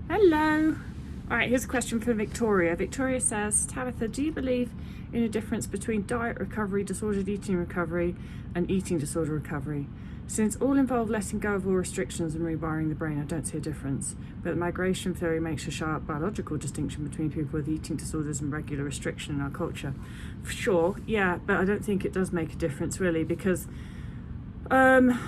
Hello. All right, here's a question from Victoria. Victoria says, Tabitha, do you believe in a difference between diet recovery, disordered eating recovery, and eating disorder recovery? Since all involve letting go of all restrictions and rewiring the brain, I don't see a difference. But the migration theory makes a sharp biological distinction between people with eating disorders and regular restriction in our culture. Sure, yeah, but I don't think it does make a difference really, because you're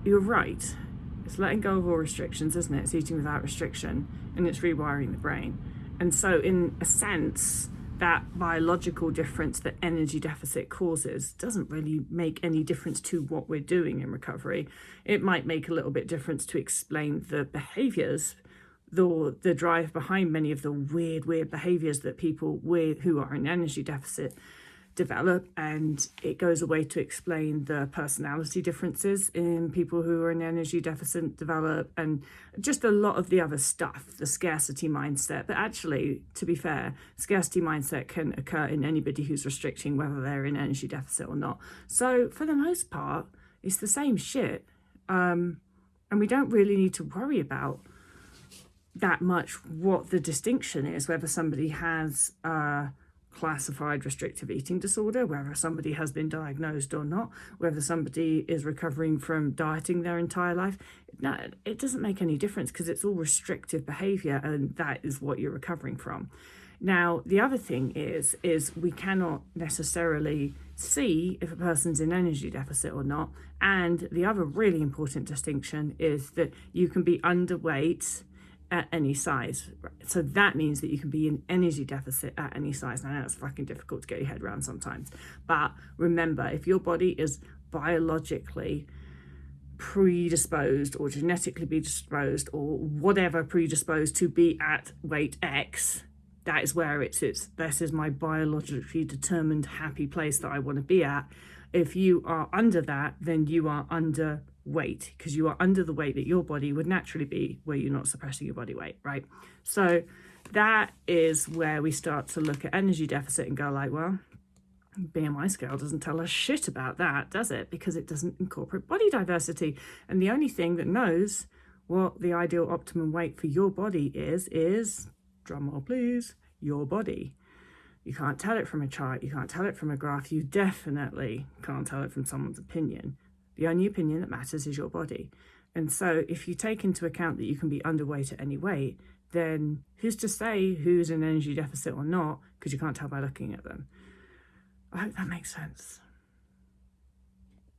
right. It's letting go of all restrictions, isn't it? It's eating without restriction, and it's rewiring the brain. And so, in a sense, that biological difference that energy deficit causes doesn't really make any difference to what we're doing in recovery. It might make a little bit difference to explain the behaviors, the drive behind many of the weird behaviors that people who are in energy deficit develop, and it goes away to explain the personality differences in people who are in energy deficit develop, and just a lot of the other stuff, the scarcity mindset. But actually, to be fair, scarcity mindset can occur in anybody who's restricting, whether they're in energy deficit or not. So for the most part, it's the same shit, and we don't really need to worry about that much what the distinction is, whether somebody has classified restrictive eating disorder, whether somebody has been diagnosed or not, whether somebody is recovering from dieting their entire life. No, it doesn't make any difference, because it's all restrictive behavior, and that is what you're recovering from. Now, the other thing is we cannot necessarily see if a person's in energy deficit or not. And the other really important distinction is that you can be underweight at any size. So that means that you can be in energy deficit at any size. Now, that's fucking difficult to get your head around sometimes. But remember, if your body is biologically predisposed or genetically predisposed or whatever predisposed to be at weight X, that is where it sits. This is my biologically determined happy place that I want to be at. If you are under that, then you are under weight, because you are under the weight that your body would naturally be where you're not suppressing your body weight, right? So that is where we start to look at energy deficit and go like, well, BMI scale doesn't tell us shit about that, does it? Because it doesn't incorporate body diversity. And the only thing that knows what the ideal optimum weight for your body is, drum roll please, your body. You can't tell it from a chart, you can't tell it from a graph, you definitely can't tell it from someone's opinion. The only opinion that matters is your body. And so if you take into account that you can be underweight at any weight, then who's to say who's in energy deficit or not, because you can't tell by looking at them. I hope that makes sense.